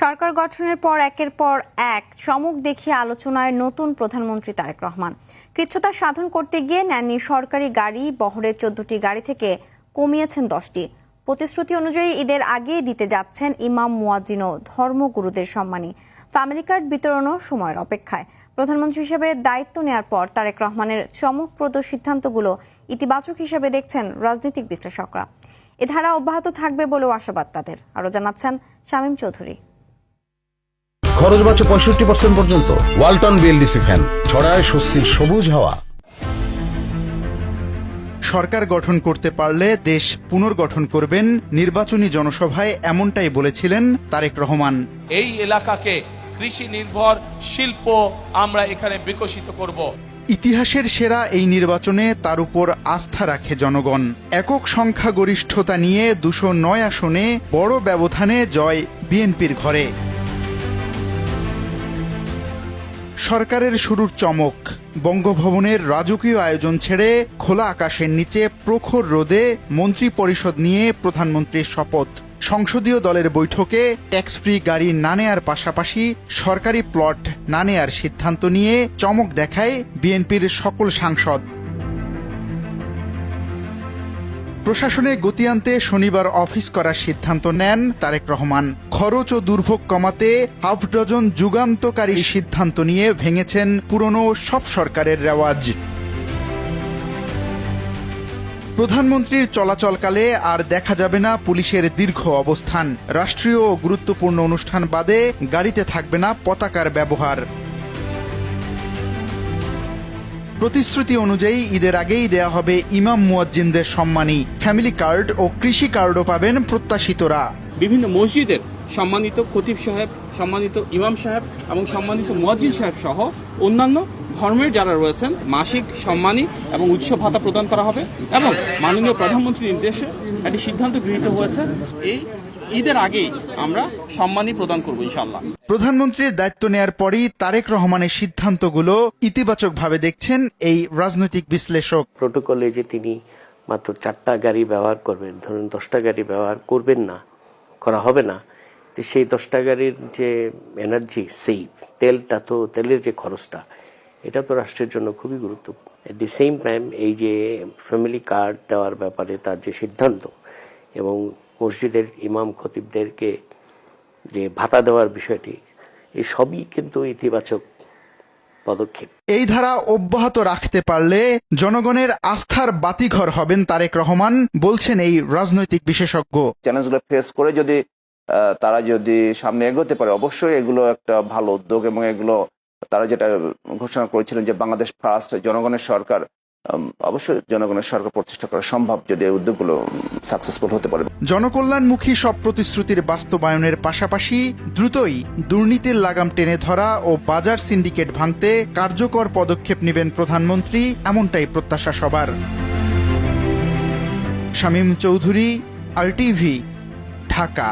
সরকার গঠনের পর একের পর এক চমক দেখিয়ে আলোচনায় নতুন প্রধানমন্ত্রী তারেক রহমান। কৃচ্ছতা সাধন করতে গিয়ে নেননি সরকারি গাড়ি বহরের 14টি গাড়ি থেকে কমিয়েছেন 10টি। প্রতিশ্রুতি অনুযায়ী ঈদের আগেই দিতে যাচ্ছেন ইমাম মুয়াজ্জিন ও ধর্মগুরুদের সম্মানী ফ্যামিলি কার্ড বিতরণও সময়ের অপেক্ষায়। প্রধানমন্ত্রী হিসেবে দায়িত্ব নেওয়ার পর তারেক রহমানের চমকপ্রদ সিদ্ধান্তগুলো ইতিবাচক হিসেবে দেখছেন রাজনৈতিক বিশ্লেষকরা। এ ধারা অব্যাহত থাকবে বলেও আশাবাদ তাদের। আরো জানাচ্ছেন শামীম চৌধুরী। খরচ বাঁচে 65% পর্যন্ত। ওয়ালটন বিএলডিসি ফ্যান ছড়ায় স্বস্তির সবুজ হাওয়া। সরকার গঠন করতে পারলে দেশ পুনর্গঠন করবেন নির্বাচনী জনসভায়, এমনটাই বলেছিলেন তারেক রহমান। এই এলাকাকে কৃষি নির্ভর শিল্প আমরা এখানে বিকশিত করব। ইতিহাসের সেরা এই নির্বাচনে তার উপর আস্থা রাখে জনগণ। একক সংখ্যাগরিষ্ঠতা নিয়ে 209 আসনে বড় ব্যবধানে জয় বিএনপির ঘরে। সরকারের শুরুর চমক, বঙ্গভবনের রাজকীয় আয়োজন ছেড়ে খোলা আকাশের নিচে প্রখর রোদে মন্ত্রী পরিষদ নিয়ে প্রধানমন্ত্রীর শপথ। সংসদীয় দলের বৈঠকে ট্যাক্স ফ্রি গাড়ি না নেয়ার পাশাপাশি সরকারি প্লট না নেয়ার সিদ্ধান্ত নিয়ে চমক দেখায় বিএনপির সকল সাংসদ। প্রশাসনে গতি আনতে শনিবার অফিস করার সিদ্ধান্ত নেন তারেক রহমান। খরচ ও দুর্ভোগ কমাতে হাফ ডজন যুগান্তকারী সিদ্ধান্ত নিয়ে ভেঙেছেন পুরনো সব সরকারের রেওয়াজ। প্রধানমন্ত্রীর চলাচলকালে আর দেখা যাবে না পুলিশের দীর্ঘ অবস্থান। রাষ্ট্রীয় ও গুরুত্বপূর্ণ অনুষ্ঠান বাদে গাড়িতে থাকবে না পতাকার ব্যবহার। প্রতিশ্রুতি অনুযায়ী ঈদের আগেই দেয়া হবে ইমাম মুয়াজ্জিনদের সম্মানী ফ্যামিলি কার্ড ও কৃষি কার্ডও পাবেন প্রত্যাশিতরা। বিভিন্ন মসজিদের সম্মানিত খতিব সাহেব, সম্মানিত ইমাম সাহেব এবং সম্মানিত মুয়াজ্জিন সাহেব সহ অন্যান্য ধর্মের যারা রয়েছেন মাসিক সম্মানী এবং উৎসব ভাতা প্রদান করা হবে এবং মাননীয় প্রধানমন্ত্রীর নির্দেশে একটি সিদ্ধান্ত গৃহীত হয়েছে এই ঈদের আগেই আমরা সম্মানী প্রদান করব ইনশাআল্লাহ। প্রধানমন্ত্রীর দায়িত্ব নেয়ার পরই তারেক রহমানের সিদ্ধান্তগুলো ইতিবাচকভাবে দেখছেন এই রাজনৈতিক বিশ্লেষক। প্রোটোকলে যে তিনি মাত্র 4টা গাড়ি ব্যবহার করবেন, ধরুন 10টা গাড়ি ব্যবহার করবেন না, করা হবে না, তো সেই 10টা গাড়ির যে এনার্জি সেভ, তেলের যে খরচটা, এটা তো রাষ্ট্রের জন্য খুবই গুরুত্বপূর্ণ। এট দি সেম টাইম এই যে ফ্যামিলি কার্ড দেওয়ার ব্যাপারে তার যে সিদ্ধান্ত এবং মসজিদের ইমাম খতিবদেরকে যে ভাতা দেওয়ার বিষয়টি, এই সবই কিন্তু ইতিবাচক পদক্ষেপ। এই ধারা অব্যাহত রাখতে পারলে জনগণের আস্থার বাতিঘর হবেন তারেক রহমান, বলছেন এই রাজনৈতিক বিশেষজ্ঞ। চ্যালেঞ্জগুলো ফেস করে যদি তারা সামনে এগোতে পারে, অবশ্যই এগুলো একটা ভালো উদ্যোগ এবং এগুলো তারা যেটা ঘোষণা করেছিলেন যে বাংলাদেশ ফার্স্ট, জনগণের সরকার, অবশ্যই জনগণের সরকার প্রতিষ্ঠা করা সম্ভব যদি এই উদ্যোগগুলো সাকসেসফুল হতে পারে। জনকল্যাণমুখী সব প্রতিশ্রুতির বাস্তবায়নের পাশাপাশি দ্রুতই দুর্নীতির লাগাম টেনে ধরা ও বাজার সিন্ডিকেট ভাঙতে কার্যকর পদক্ষেপ নেবেন প্রধানমন্ত্রী, এমনটাই প্রত্যাশা সবার। শামীম চৌধুরী, RTV, ঢাকা।